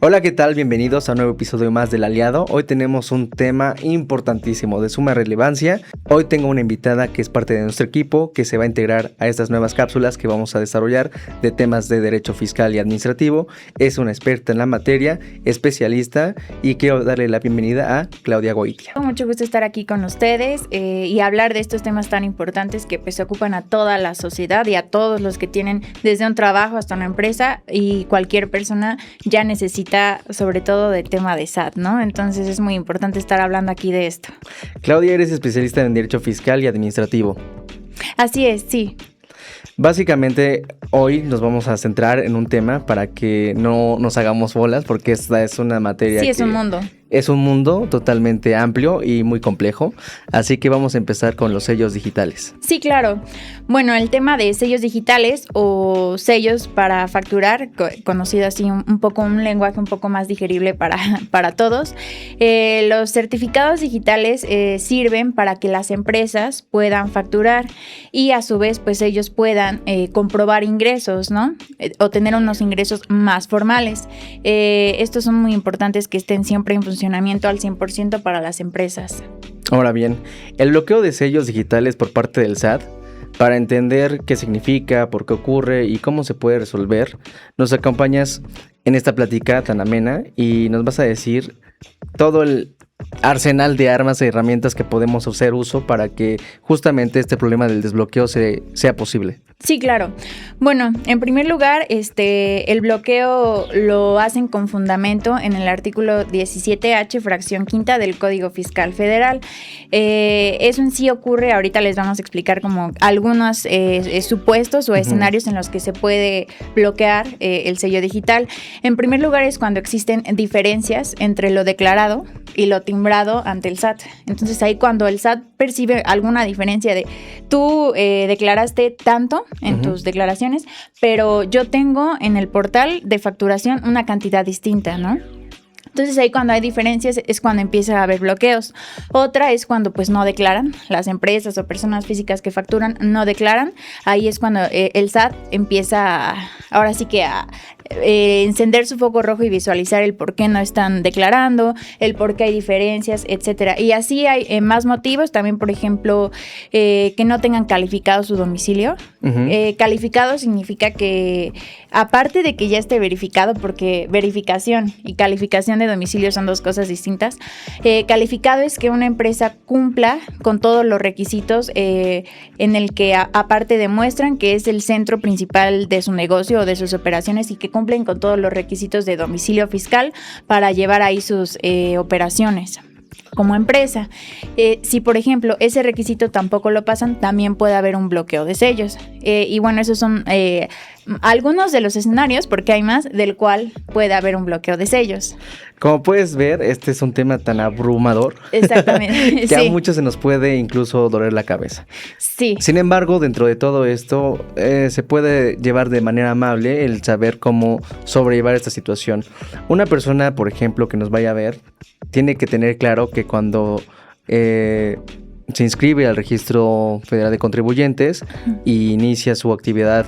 Hola, ¿qué tal? Bienvenidos a un nuevo episodio más del Aliado. Hoy tenemos un tema importantísimo, de suma relevancia. Hoy tengo una invitada que es parte de nuestro equipo, que se va a integrar a estas nuevas cápsulas que vamos a desarrollar de temas de derecho fiscal y administrativo. Es una experta en la materia, especialista, y quiero darle la bienvenida a Claudia Goitia. Con mucho gusto estar aquí con ustedes y hablar de estos temas tan importantes que pues ocupan a toda la sociedad y a todos los que tienen desde un trabajo hasta una empresa, y cualquier persona ya necesita sobre todo del tema de SAT, ¿no? Entonces es muy importante estar hablando aquí de esto. Claudia, eres especialista en derecho fiscal y administrativo. Así es, sí. Básicamente hoy nos vamos a centrar en un tema para que no nos hagamos bolas, porque esta es una materia sí, es un mundo. Es un mundo totalmente amplio y muy complejo, así que vamos a empezar con los sellos digitales. Sí, claro. Bueno, el tema de sellos digitales o sellos para facturar, conocido así un poco, un lenguaje un poco más digerible para todos. Los certificados digitales sirven para que las empresas puedan facturar y a su vez pues ellos puedan comprobar ingresos, ¿no? O tener unos ingresos más formales. Estos son muy importantes que estén siempre en funcionamiento al 100% para las empresas. Ahora bien, el bloqueo de sellos digitales por parte del SAT, para entender qué significa, por qué ocurre y cómo se puede resolver, nos acompañas en esta plática tan amena y nos vas a decir todo el arsenal de armas y herramientas que podemos hacer uso para que justamente este problema del desbloqueo sea posible. Sí, claro. Bueno, en primer lugar, el bloqueo lo hacen con fundamento en el artículo 17H, fracción quinta del Código Fiscal Federal. Eso en sí ocurre, ahorita les vamos a explicar como algunos supuestos o escenarios en los que se puede bloquear el sello digital. En primer lugar es cuando existen diferencias entre lo declarado y lo timbrado ante el SAT. Entonces ahí cuando el SAT percibe alguna diferencia de tú declaraste tanto en tus declaraciones, pero yo tengo en el portal de facturación una cantidad distinta, ¿no? Entonces ahí cuando hay diferencias es cuando empieza a haber bloqueos. Otra es cuando pues no declaran, las empresas o personas físicas que facturan no declaran. Ahí es cuando el SAT empieza ahora sí que a encender su foco rojo y visualizar el por qué no están declarando, el por qué hay diferencias, etcétera. Y así hay más motivos, también por ejemplo que no tengan calificado su domicilio. Calificado significa que aparte de que ya esté verificado, porque verificación y calificación de domicilio son dos cosas distintas, calificado es que una empresa cumpla con todos los requisitos en el que aparte demuestran que es el centro principal de su negocio o de sus operaciones y que cumplen con todos los requisitos de domicilio fiscal para llevar ahí sus operaciones como empresa. Si por ejemplo ese requisito tampoco lo pasan, también puede haber un bloqueo de sellos. Y bueno, esos son algunos de los escenarios, porque hay más, del cual puede haber un bloqueo de sellos. Como puedes ver, este es un tema tan abrumador. Exactamente. que sí. A muchos se nos puede incluso doler la cabeza. Sí. Sin embargo, dentro de todo esto, se puede llevar de manera amable el saber cómo sobrellevar esta situación. Una persona, por ejemplo, que nos vaya a ver, tiene que tener claro que cuando se inscribe al Registro Federal de Contribuyentes y inicia su actividad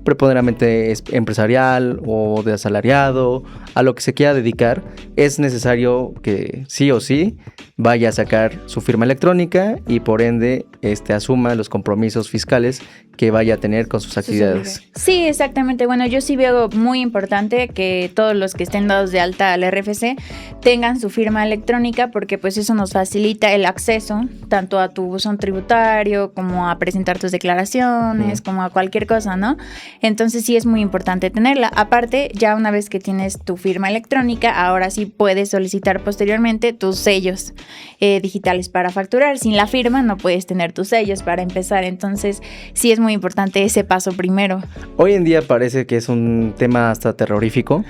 preponderantemente empresarial o de asalariado, a lo que se quiera dedicar, es necesario que sí o sí vaya a sacar su firma electrónica y por ende asuma los compromisos fiscales que vaya a tener con sus actividades. Sí, exactamente. Bueno, yo sí veo muy importante que todos los que estén dados de alta al RFC tengan su firma electrónica, porque pues eso nos facilita el acceso tanto a tu buzón tributario como a presentar tus declaraciones, como a cualquier cosa, ¿no? Entonces sí es muy importante tenerla. Aparte, ya una vez que tienes tu firma electrónica, ahora sí puedes solicitar posteriormente tus sellos digitales para facturar. Sin la firma no puedes tener tus sellos para empezar. Entonces sí es muy importante ese paso primero. Hoy en día parece que es un tema hasta terrorífico,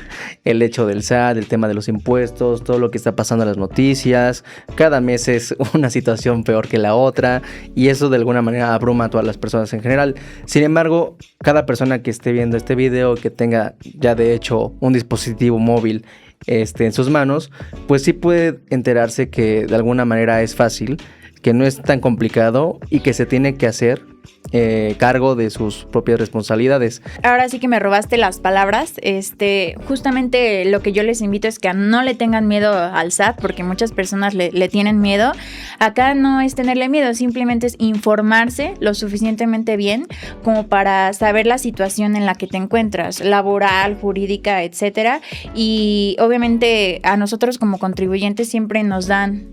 el hecho del SAT, el tema de los impuestos, todo lo que está pasando en las noticias. Cada mes es una situación peor que la otra y eso de alguna manera abruma a todas las personas en general. Sin embargo, cada persona que esté viendo este video, que tenga ya de hecho un dispositivo móvil en sus manos, pues sí puede enterarse que de alguna manera es fácil, que no es tan complicado y que se tiene que hacer cargo de sus propias responsabilidades. Ahora sí que me robaste las palabras. Justamente lo que yo les invito es que no le tengan miedo al SAT, porque muchas personas le tienen miedo. Acá no es tenerle miedo, simplemente es informarse lo suficientemente bien como para saber la situación en la que te encuentras, laboral, jurídica, etcétera. Y obviamente a nosotros como contribuyentes siempre nos dan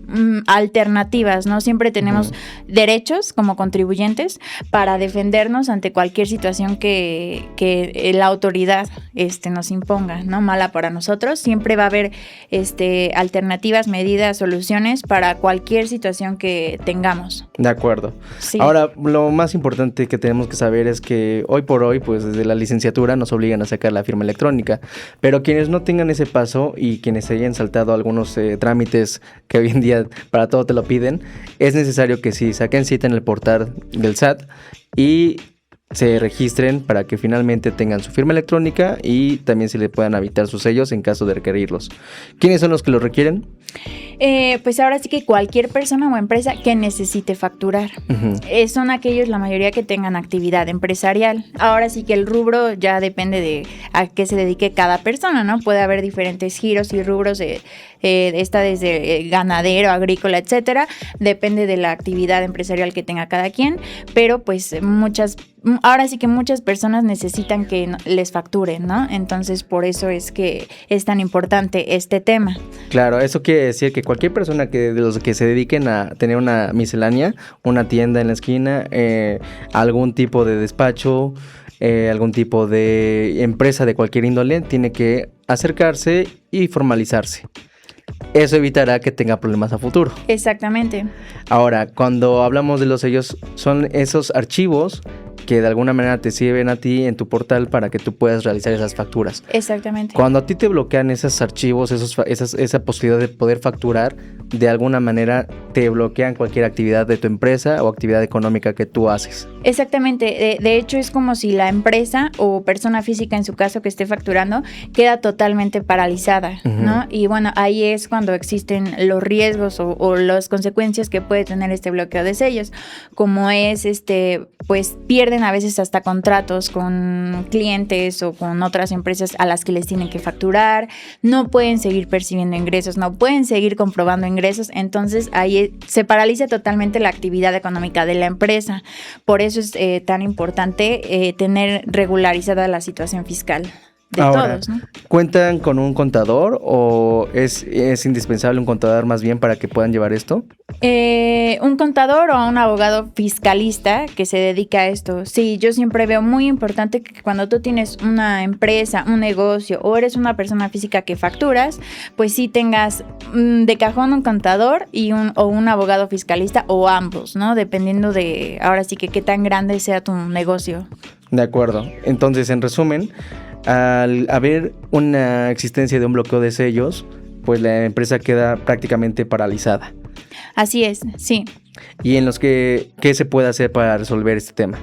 alternativas, ¿no? Siempre tenemos derechos como contribuyentes para defendernos ante cualquier situación que la autoridad nos imponga, ¿no? Mala para nosotros. Siempre va a haber alternativas, medidas, soluciones para cualquier situación que tengamos. De acuerdo. Sí. Ahora, lo más importante que tenemos que saber es que hoy por hoy, pues desde la licenciatura nos obligan a sacar la firma electrónica, pero quienes no tengan ese paso y quienes se hayan saltado algunos trámites que hoy en día para todo te lo piden, es necesario que sí saquen cita en el portal del SAT y se registren para que finalmente tengan su firma electrónica y también se le puedan habilitar sus sellos en caso de requerirlos. ¿Quiénes son los que lo requieren? Pues ahora sí que cualquier persona o empresa que necesite facturar. Son aquellos, la mayoría, que tengan actividad empresarial. Ahora sí que el rubro ya depende de a qué se dedique cada persona, ¿no? Puede haber diferentes giros y rubros desde ganadero, agrícola, etcétera. Depende de la actividad empresarial que tenga cada quien, pero pues ahora sí que muchas personas necesitan que les facturen, ¿no? Entonces por eso es que es tan importante este tema. Claro, eso quiere decir que cualquier persona de los que se dediquen a tener una miscelánea, una tienda en la esquina, algún tipo de despacho, algún tipo de empresa de cualquier índole, tiene que acercarse y formalizarse. Eso evitará que tenga problemas a futuro. Exactamente. Ahora, cuando hablamos de los sellos, son esos archivos que de alguna manera te sirven a ti en tu portal para que tú puedas realizar esas facturas. Exactamente. Cuando a ti te bloquean esos archivos, esa posibilidad de poder facturar, de alguna manera te bloquean cualquier actividad de tu empresa o actividad económica que tú haces. Exactamente. De hecho, es como si la empresa o persona física, en su caso, que esté facturando, queda totalmente paralizada, ¿no? Y bueno, ahí es cuando existen los riesgos o las consecuencias que puede tener este bloqueo de sellos, como es pues pierden a veces hasta contratos con clientes o con otras empresas a las que les tienen que facturar, no pueden seguir percibiendo ingresos, no pueden seguir comprobando ingresos, entonces ahí se paraliza totalmente la actividad económica de la empresa. Por eso es tan importante tener regularizada la situación fiscal de ahora, todos, ¿no? ¿Cuentan con un contador o es indispensable un contador más bien para que puedan llevar esto? Un contador o un abogado fiscalista que se dedica a esto. Sí, yo siempre veo muy importante que cuando tú tienes una empresa, un negocio o eres una persona física que facturas, pues sí tengas de cajón un contador o un abogado fiscalista o ambos, ¿no? Dependiendo de, ahora sí que qué tan grande sea tu negocio. De acuerdo. Entonces, en resumen, al haber una existencia de un bloqueo de sellos, pues la empresa queda prácticamente paralizada. Así es, sí. ¿Y en los qué se puede hacer para resolver este tema?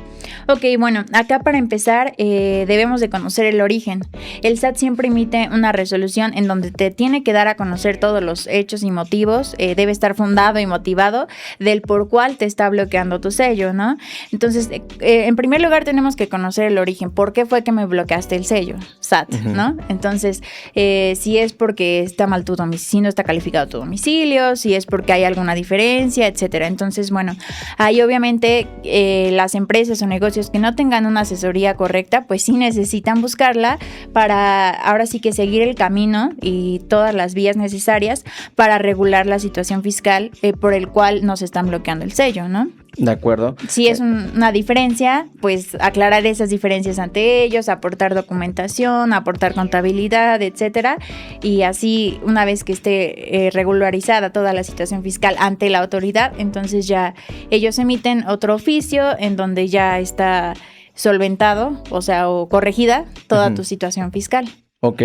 Ok, bueno, acá para empezar debemos de conocer el origen. El SAT siempre emite una resolución en donde te tiene que dar a conocer todos los hechos y motivos, debe estar fundado y motivado del por cuál te está bloqueando tu sello, ¿no? Entonces, en primer lugar tenemos que conocer el origen. ¿Por qué fue que me bloqueaste el sello, SAT, ¿no? Entonces, si es porque está mal tu domicilio, si no está calificado tu domicilio, si es porque hay alguna diferencia, etcétera. Entonces, bueno, ahí obviamente las empresas o negocios que no tengan una asesoría correcta, pues sí necesitan buscarla para ahora sí que seguir el camino y todas las vías necesarias para regular la situación fiscal por el cual nos están bloqueando el sello, ¿no? De acuerdo. Si es una diferencia, pues aclarar esas diferencias ante ellos, aportar documentación, aportar contabilidad, etcétera. Y así, una vez que esté regularizada toda la situación fiscal ante la autoridad, entonces ya ellos emiten otro oficio en donde ya está solventado, o corregida toda tu situación fiscal. Ok,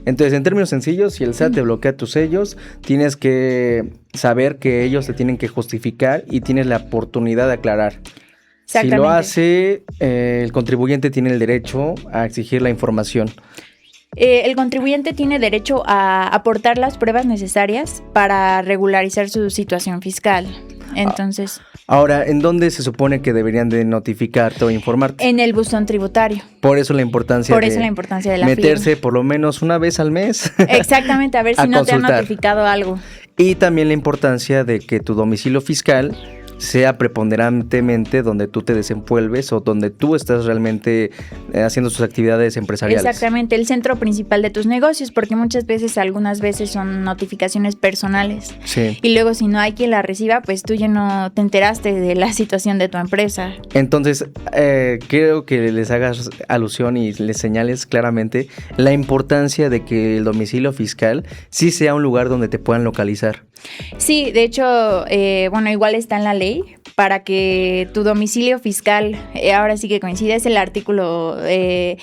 entonces en términos sencillos, si el SAT te bloquea tus sellos, tienes que saber que ellos te tienen que justificar y tienes la oportunidad de aclarar. Si lo hace, el contribuyente tiene el derecho a exigir la información. El contribuyente tiene derecho a aportar las pruebas necesarias para regularizar su situación fiscal. Entonces... Ahora, ¿en dónde se supone que deberían de notificarte o informarte? En el buzón tributario. Por eso la importancia de la meterse firma. por lo menos una vez al mes. Exactamente, a ver si no te han notificado algo. Y también la importancia de que tu domicilio fiscal sea preponderantemente donde tú te desenvuelves o donde tú estás realmente haciendo tus actividades empresariales. Exactamente, el centro principal de tus negocios, porque algunas veces son notificaciones personales. Sí. Y luego si no hay quien la reciba, pues tú ya no te enteraste de la situación de tu empresa. Entonces, creo que les hagas alusión y les señales claramente la importancia de que el domicilio fiscal sí sea un lugar donde te puedan localizar. Sí, de hecho, igual está en la ley para que tu domicilio fiscal, ahora sí que coincide, es el artículo 10,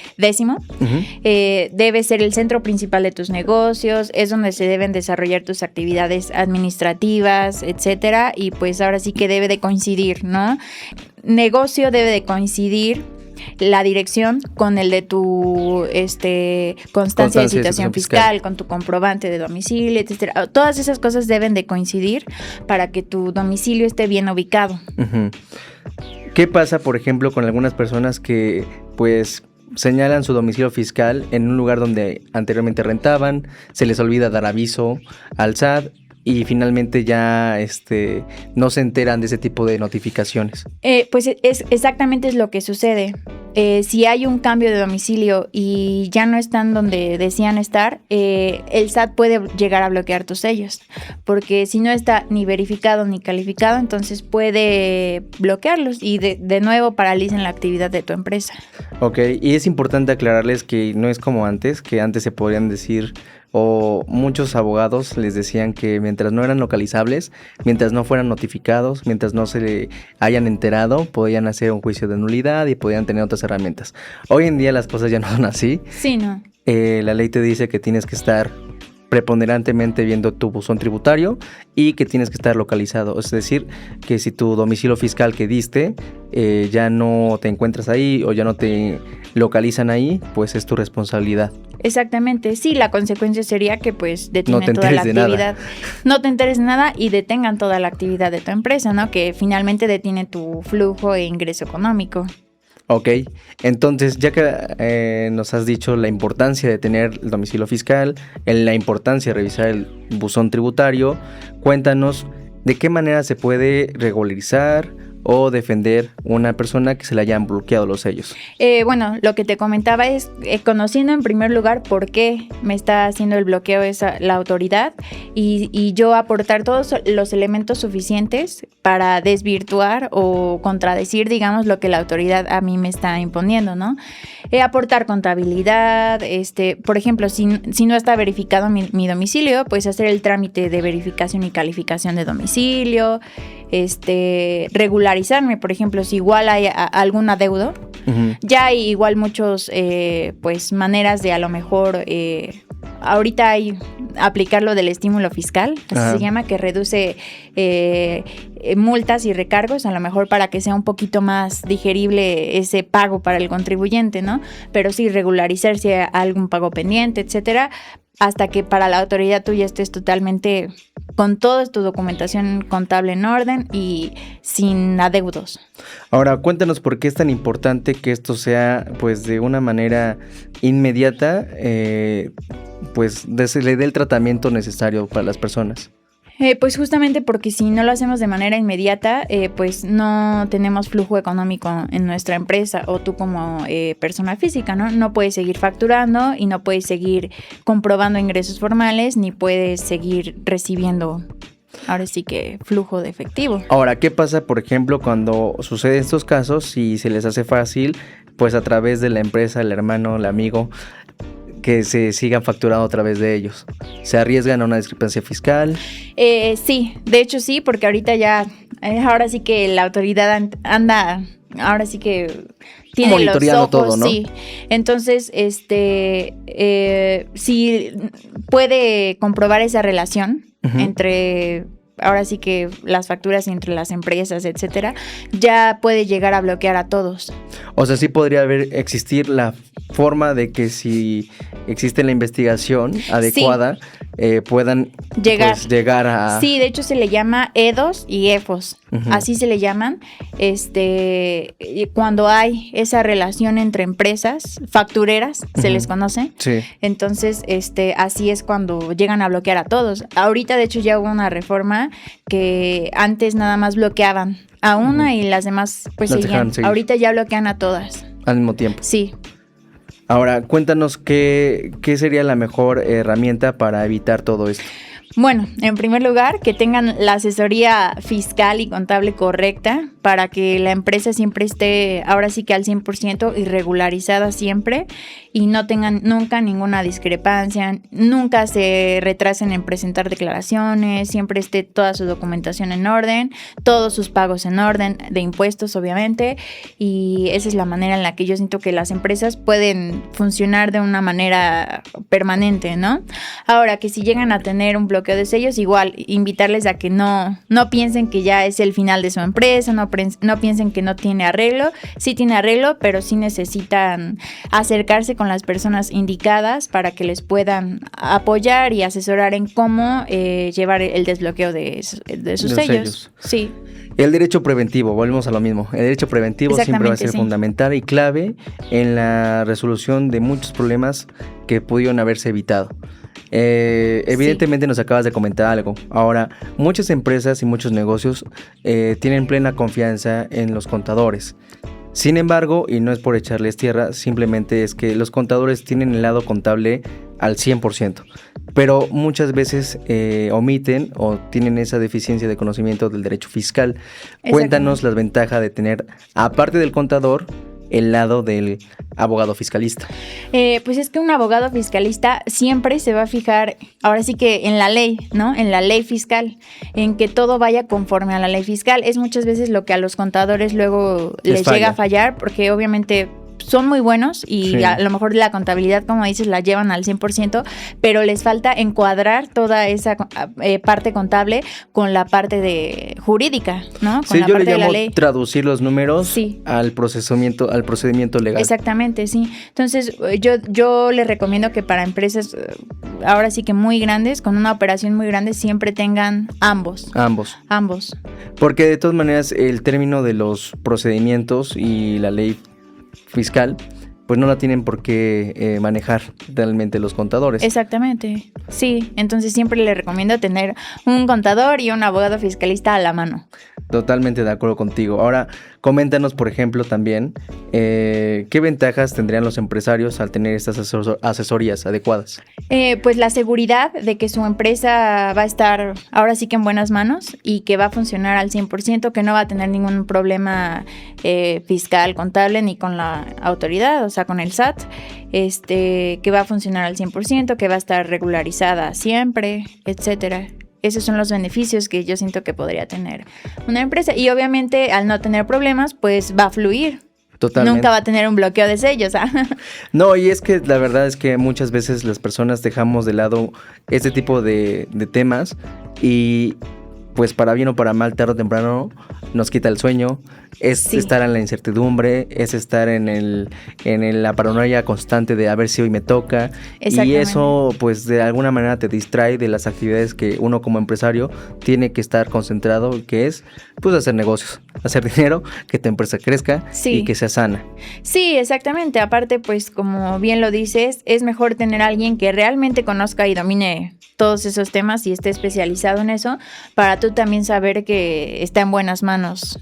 debe ser el centro principal de tus negocios, es donde se deben desarrollar tus actividades administrativas, etcétera, y pues ahora sí que debe de coincidir, ¿no? Negocio debe de coincidir la dirección con el de tu constancia de situación fiscal, con tu comprobante de domicilio, etcétera. Todas esas cosas deben de coincidir para que tu domicilio esté bien ubicado. Uh-huh. ¿Qué pasa, por ejemplo, con algunas personas que pues señalan su domicilio fiscal en un lugar donde anteriormente rentaban, se les olvida dar aviso al SAT y finalmente ya no se enteran de ese tipo de notificaciones? Pues exactamente es lo que sucede. Si hay un cambio de domicilio y ya no están donde decían estar, el SAT puede llegar a bloquear tus sellos, porque si no está ni verificado ni calificado, entonces puede bloquearlos y de nuevo paralicen la actividad de tu empresa. Ok, y es importante aclararles que no es como antes, que antes se podrían decir, o muchos abogados les decían que mientras no eran localizables, mientras no fueran notificados, mientras no se le hayan enterado, podían hacer un juicio de nulidad y podían tener otras herramientas. Hoy en día las cosas ya no son así. Sí, no. La ley te dice que tienes que estar preponderantemente viendo tu buzón tributario y que tienes que estar localizado. Es decir, que si tu domicilio fiscal que diste ya no te encuentras ahí o ya no te localizan ahí, pues es tu responsabilidad. Exactamente, sí, la consecuencia sería que pues detengan toda la actividad. No te enteres de nada y detengan toda la actividad de tu empresa, ¿no? Que finalmente detiene tu flujo e ingreso económico. Ok, entonces ya que nos has dicho la importancia de tener el domicilio fiscal, la importancia de revisar el buzón tributario, cuéntanos de qué manera se puede regularizar o defender una persona que se le hayan bloqueado los sellos. Lo que te comentaba es conociendo en primer lugar por qué me está haciendo el bloqueo la autoridad y yo aportar todos los elementos suficientes para desvirtuar o contradecir, digamos, lo que la autoridad a mí me está imponiendo, ¿no? Aportar contabilidad, por ejemplo, si no está verificado mi domicilio, pues hacer el trámite de verificación y calificación de domicilio, regularizarme, por ejemplo, si igual hay algún adeudo. Uh-huh. Ya hay igual muchos, maneras de a lo mejor, ahorita hay aplicar lo del estímulo fiscal, así se llama, que reduce multas y recargos, a lo mejor para que sea un poquito más digerible ese pago para el contribuyente, ¿no? Pero sí regularizar si hay algún pago pendiente, etcétera, hasta que para la autoridad tú ya estés totalmente con toda tu documentación contable en orden y sin adeudos. Ahora, cuéntanos por qué es tan importante que esto sea, pues, de una manera inmediata, pues, se le dé el tratamiento necesario para las personas. Pues justamente porque si no lo hacemos de manera inmediata, pues no tenemos flujo económico en nuestra empresa o tú como persona física, ¿no? No puedes seguir facturando y no puedes seguir comprobando ingresos formales ni puedes seguir recibiendo, ahora sí que, flujo de efectivo. Ahora, ¿qué pasa, por ejemplo, cuando suceden estos casos? Si se les hace fácil, pues a través de la empresa, el hermano, el amigo, que se sigan facturando a través de ellos. ¿Se arriesgan a una discrepancia fiscal? Sí, de hecho sí, porque ahorita ya, ahora sí que la autoridad anda, ahora sí que tiene monitoreando los ojos, todo, ¿no? Sí. Entonces, si puede comprobar esa relación entre, ahora sí que las facturas entre las empresas, etcétera, ya puede llegar a bloquear a todos. O sea, sí podría existir la forma de que si existe la investigación adecuada, puedan llegar a... Sí, de hecho se le llama EDOS y EFOS, así se le llaman, cuando hay esa relación entre empresas factureras, se les conoce. Sí. Entonces, así es cuando llegan a bloquear a todos. Ahorita, de hecho, ya hubo una reforma que antes nada más bloqueaban a una y las demás pues seguían. Ahorita ya bloquean a todas. Al mismo tiempo. Sí. Ahora, cuéntanos qué sería la mejor herramienta para evitar todo esto. Bueno, en primer lugar, que tengan la asesoría fiscal y contable correcta para que la empresa siempre esté, ahora sí que al 100% y regularizada siempre y no tengan nunca ninguna discrepancia, nunca se retrasen en presentar declaraciones, siempre esté toda su documentación en orden, todos sus pagos en orden, de impuestos obviamente, y esa es la manera en la que yo siento que las empresas pueden funcionar de una manera permanente, ¿no? Ahora, que si llegan a tener un bloqueo de sellos, igual invitarles a que no piensen que ya es el final de su empresa, no piensen que no tiene arreglo. Sí tiene arreglo, pero sí necesitan acercarse con las personas indicadas para que les puedan apoyar y asesorar en cómo llevar el desbloqueo de sus sellos. Sí. El derecho preventivo, volvemos a lo mismo. El derecho preventivo siempre va a ser fundamental y clave en la resolución de muchos problemas que pudieron haberse evitado. Evidentemente nos acabas de comentar algo. Ahora, muchas empresas y muchos negocios tienen plena confianza en los contadores. Sin embargo, y no es por echarles tierra, simplemente es que los contadores tienen el lado contable al 100%, pero muchas veces omiten o tienen esa deficiencia de conocimiento del derecho fiscal. Cuéntanos las ventajas de tener, aparte del contador, el lado del abogado fiscalista. Pues es que un abogado fiscalista siempre se va a fijar, ahora sí que en la ley, ¿no? En la ley fiscal, en que todo vaya conforme a la ley fiscal. Es muchas veces lo que a los contadores luego les llega a fallar, porque obviamente son muy buenos y a lo mejor la contabilidad, como dices, la llevan al 100%, pero les falta encuadrar toda esa parte contable con la parte jurídica, ¿no? Con la yo parte le llamo de la ley. Traducir los números al procedimiento legal. Exactamente, sí. Entonces, yo les recomiendo que para empresas, ahora sí que muy grandes, con una operación muy grande, siempre tengan ambos. Porque de todas maneras, el término de los procedimientos y la ley fiscal, pues no la tienen por qué manejar realmente los contadores. Exactamente, sí. Entonces siempre le recomiendo tener un contador y un abogado fiscalista a la mano. Totalmente de acuerdo contigo. Ahora, coméntanos, por ejemplo, también qué ventajas tendrían los empresarios al tener estas asesorías adecuadas. Pues la seguridad de que su empresa va a estar ahora sí que en buenas manos y que va a funcionar al 100%, que no va a tener ningún problema fiscal, contable, ni con la autoridad, o sea, con el SAT, que va a funcionar al 100%, que va a estar regularizada siempre, etcétera. Esos son los beneficios que yo siento que podría tener una empresa. Y obviamente al no tener problemas, pues va a fluir. Totalmente. Nunca va a tener un bloqueo de sellos. No, y es que la verdad es que muchas veces las personas dejamos de lado este tipo de temas y pues para bien o para mal, tarde o temprano nos quita el sueño. Es estar en la incertidumbre, es estar en la paranoia constante de a ver si hoy me toca. Y eso pues de alguna manera te distrae de las actividades que uno como empresario tiene que estar concentrado, que es pues hacer negocios, hacer dinero, que tu empresa crezca y que sea sana. Sí, exactamente. Aparte pues como bien lo dices, es mejor tener a alguien que realmente conozca y domine todos esos temas y esté especializado en eso, para tú también saber que está en buenas manos.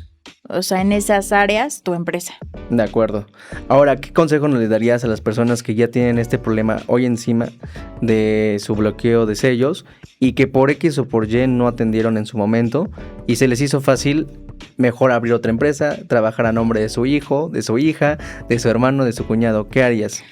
O sea, en esas áreas, tu empresa. De acuerdo. Ahora, ¿qué consejo le darías a las personas que ya tienen este problema hoy encima de su bloqueo de sellos y que por X o por Y no atendieron en su momento y se les hizo fácil mejor abrir otra empresa, trabajar a nombre de su hijo, de su hija, de su hermano, de su cuñado? ¿Qué harías?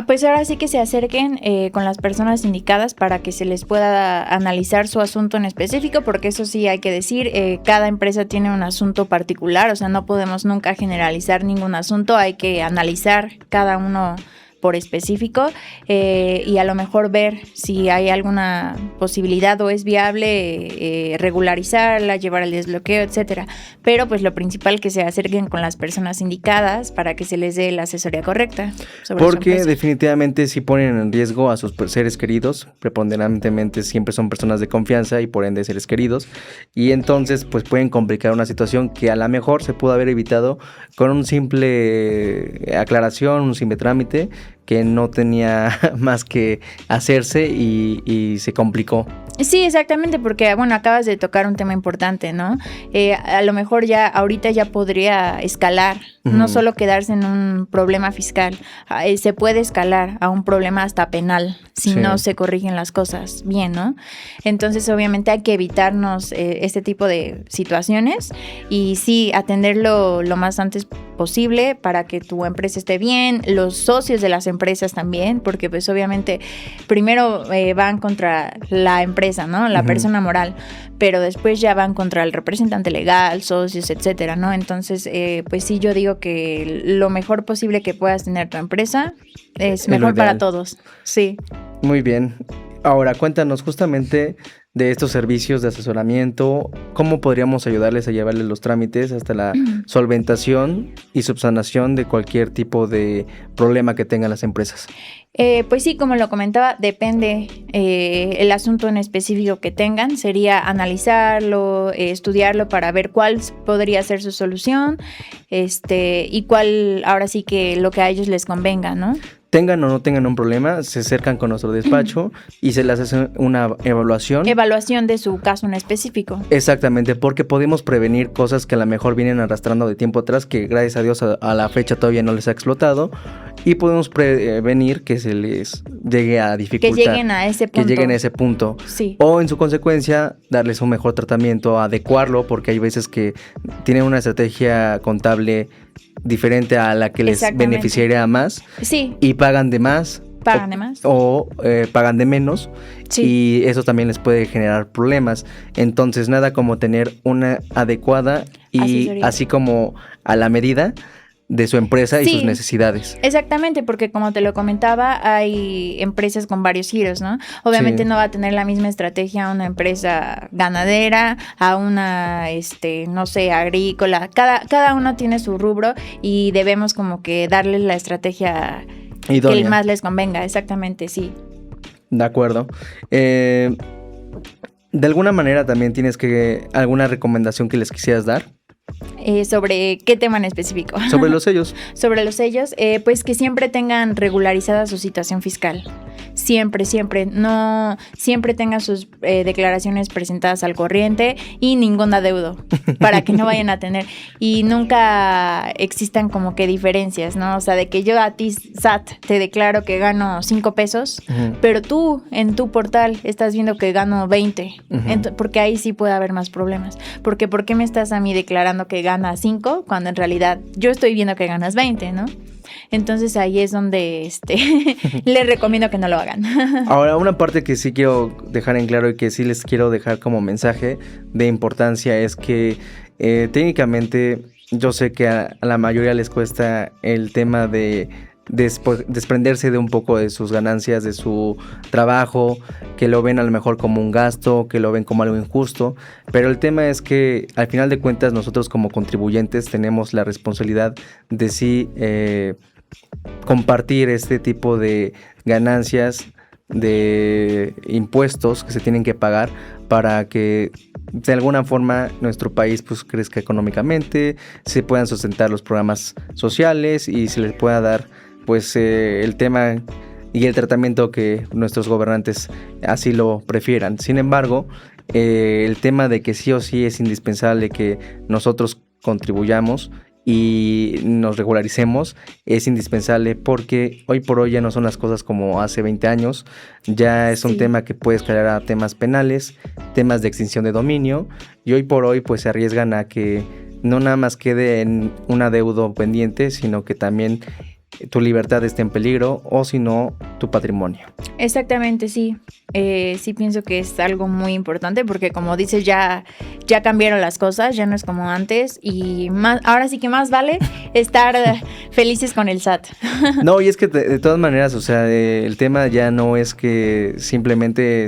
Pues ahora sí que se acerquen con las personas indicadas para que se les pueda analizar su asunto en específico, porque eso sí hay que decir, cada empresa tiene un asunto particular, o sea, no podemos nunca generalizar ningún asunto, hay que analizar cada uno por específico y a lo mejor ver si hay alguna posibilidad o es viable regularizarla, llevar al desbloqueo, etcétera. Pero pues lo principal que se acerquen con las personas indicadas para que se les dé la asesoría correcta sobre porque definitivamente sí ponen en riesgo a sus seres queridos, preponderantemente siempre son personas de confianza y por ende seres queridos, y entonces pues pueden complicar una situación que a lo mejor se pudo haber evitado con un simple aclaración, un simple trámite que no tenía más que hacerse y se complicó. Sí, exactamente, porque bueno, acabas de tocar un tema importante, ¿no? A lo mejor ya ahorita ya podría escalar, no solo quedarse en un problema fiscal, se puede escalar a un problema hasta penal si no se corrigen las cosas bien, ¿no? Entonces obviamente hay que evitarnos este tipo de situaciones y sí atenderlo lo más antes posible para que tu empresa esté bien, los socios de las empresas también, porque pues obviamente primero van contra la empresa, ¿no? La persona moral, pero después ya van contra el representante legal, socios, etcétera, ¿no? Entonces, pues sí, yo digo que lo mejor posible que puedas tener tu empresa es mejor para todos, sí. Muy bien. Ahora, cuéntanos justamente de estos servicios de asesoramiento, ¿cómo podríamos ayudarles a llevarles los trámites hasta la solventación y subsanación de cualquier tipo de problema que tengan las empresas? Pues sí, como lo comentaba, depende el asunto en específico que tengan, sería analizarlo, estudiarlo para ver cuál podría ser su solución, y cuál ahora sí que lo que a ellos les convenga, ¿no? Tengan o no tengan un problema, se acercan con nuestro despacho y se les hace una evaluación. Evaluación de su caso en específico. Exactamente, porque podemos prevenir cosas que a lo mejor vienen arrastrando de tiempo atrás, que gracias a Dios a la fecha todavía no les ha explotado, y podemos prevenir que se les llegue a dificultar. Que lleguen a ese punto. Que lleguen a ese punto. Sí. O en su consecuencia, darles un mejor tratamiento, adecuarlo, porque hay veces que tienen una estrategia contable diferente a la que les beneficiaría más. Sí. Y pagan de más. Pagan de más. O pagan de menos. Sí. Y eso también les puede generar problemas. Entonces, nada como tener una adecuada y asesoría, así como a la medida de su empresa y sus necesidades. Exactamente, porque como te lo comentaba, hay empresas con varios giros, ¿no? Obviamente no va a tener la misma estrategia una empresa ganadera, a una, no sé, agrícola. Cada uno tiene su rubro y debemos como que darles la estrategia idónea, que más les convenga. Exactamente, sí. De acuerdo. De alguna manera también tienes alguna recomendación que les quisieras dar. ¿Sobre qué tema en específico? Sobre los sellos. Sobre los sellos, pues que siempre tengan regularizada su situación fiscal. Siempre. No, siempre tengan sus declaraciones presentadas al corriente y ningún adeudo para que no vayan a tener. Y nunca existan como que diferencias, ¿no? O sea, de que yo a ti, SAT, te declaro que gano 5 pesos, pero tú en tu portal estás viendo que gano 20. Porque ahí sí puede haber más problemas. Porque ¿por qué me estás a mí declarando que ganas 5 cuando en realidad yo estoy viendo que ganas 20, ¿no? Entonces ahí es donde les recomiendo que no lo hagan. Ahora, una parte que sí quiero dejar en claro y que sí les quiero dejar como mensaje de importancia es que técnicamente yo sé que a la mayoría les cuesta el tema de desprenderse de un poco de sus ganancias, de su trabajo, que lo ven a lo mejor como un gasto, que lo ven como algo injusto, pero el tema es que al final de cuentas nosotros como contribuyentes tenemos la responsabilidad de sí compartir este tipo de ganancias, de impuestos que se tienen que pagar para que de alguna forma nuestro país pues crezca económicamente, se puedan sustentar los programas sociales y se les pueda dar pues el tema y el tratamiento que nuestros gobernantes así lo prefieran. Sin embargo, el tema de que sí o sí es indispensable que nosotros contribuyamos y nos regularicemos es indispensable porque hoy por hoy ya no son las cosas como hace 20 años, ya es un tema que puede escalar a temas penales, temas de extinción de dominio y hoy por hoy pues se arriesgan a que no nada más quede en un adeudo pendiente, sino que también tu libertad esté en peligro o si no, tu patrimonio. Exactamente, sí. Sí pienso que es algo muy importante porque como dices, ya cambiaron las cosas, ya no es como antes y ahora sí que más vale estar Felices con el SAT. No, y es que de todas maneras, o sea, el tema ya no es que simplemente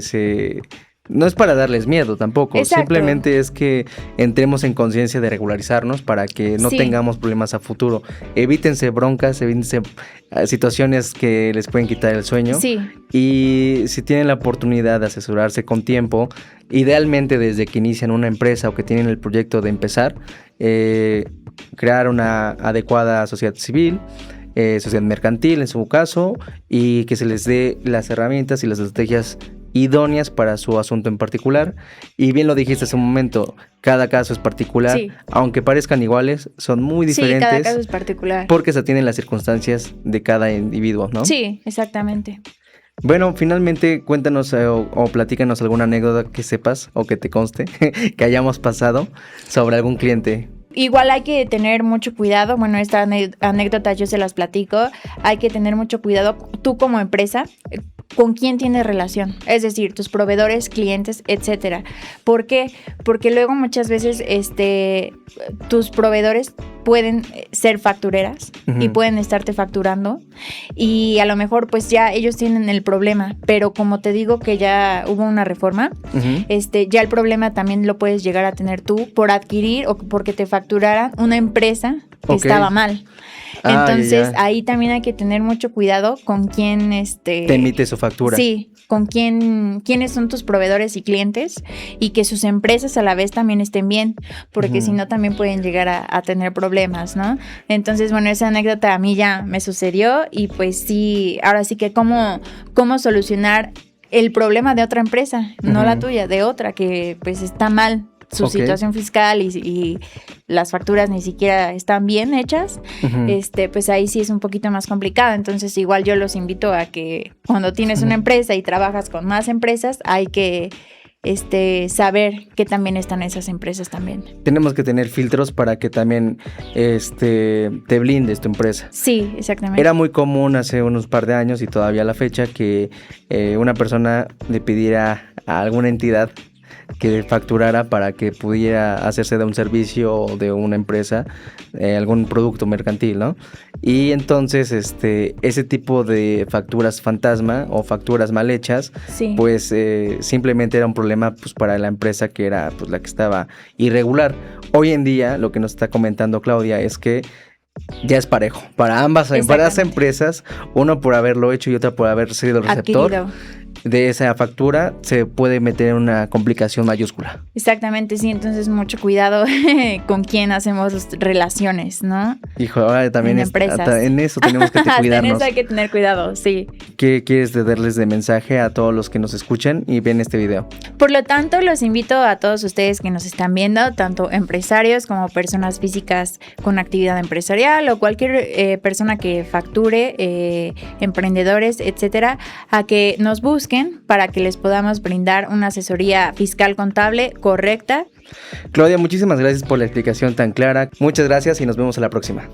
no es para darles miedo tampoco. Exacto. Simplemente es que entremos en conciencia de regularizarnos para que no tengamos problemas a futuro. Evítense broncas, evítense situaciones que les pueden quitar el sueño. Sí. Y si tienen la oportunidad de asesorarse con tiempo, idealmente desde que inician una empresa o que tienen el proyecto de empezar, crear una adecuada sociedad civil, sociedad mercantil en su caso, y que se les dé las herramientas y las estrategias idóneas para su asunto en particular. Y bien lo dijiste hace un momento, cada caso es particular, aunque parezcan iguales, son muy diferentes. Sí, cada caso es particular. Porque se atienen las circunstancias de cada individuo, ¿no? Sí, exactamente. Bueno, finalmente cuéntanos o platícanos alguna anécdota que sepas o que te conste que hayamos pasado sobre algún cliente. Igual hay que tener mucho cuidado, bueno, esta anécdota yo se las platico, hay que tener mucho cuidado tú como empresa, con quién tienes relación, es decir, tus proveedores, clientes, etcétera. ¿Por qué? Porque luego muchas veces tus proveedores pueden ser factureras y pueden estarte facturando y a lo mejor pues ya ellos tienen el problema, pero como te digo que ya hubo una reforma, ya el problema también lo puedes llegar a tener tú por adquirir o porque te facturaran una empresa que estaba mal. Entonces ahí también hay que tener mucho cuidado con quién te emite su factura. Sí, con quiénes son tus proveedores y clientes y que sus empresas a la vez también estén bien, porque si no también pueden llegar a tener problemas, ¿no? Entonces, bueno, esa anécdota a mí ya me sucedió y pues sí, ahora sí que cómo solucionar el problema de otra empresa, no la tuya, de otra que pues está mal su situación fiscal y las facturas ni siquiera están bien hechas, pues ahí sí es un poquito más complicado. Entonces igual yo los invito a que cuando tienes una empresa y trabajas con más empresas, hay que saber que también están esas empresas también. Tenemos que tener filtros para que también te blindes tu empresa. Sí, exactamente. Era muy común hace unos par de años y todavía a la fecha que una persona le pidiera a alguna entidad que facturara para que pudiera hacerse de un servicio o de una empresa, algún producto mercantil, ¿no? Y entonces ese tipo de facturas fantasma o facturas mal hechas, pues simplemente era un problema pues para la empresa que era pues la que estaba irregular. Hoy en día lo que nos está comentando Claudia es que ya es parejo para ambas empresas, uno por haberlo hecho y otra por haber sido el receptor. Adquirido de esa factura, se puede meter en una complicación mayúscula. Exactamente, sí, entonces mucho cuidado con quién hacemos relaciones, ¿no? Hijo, ahora también en eso tenemos que cuidarnos. En eso hay que tener cuidado, sí. ¿Qué quieres darles de mensaje a todos los que nos escuchan y ven este video? Por lo tanto, los invito a todos ustedes que nos están viendo, tanto empresarios como personas físicas con actividad empresarial o cualquier persona que facture, emprendedores, etcétera, a que nos busquen para que les podamos brindar una asesoría fiscal contable correcta. Claudia, muchísimas gracias por la explicación tan clara. Muchas gracias y nos vemos a la próxima.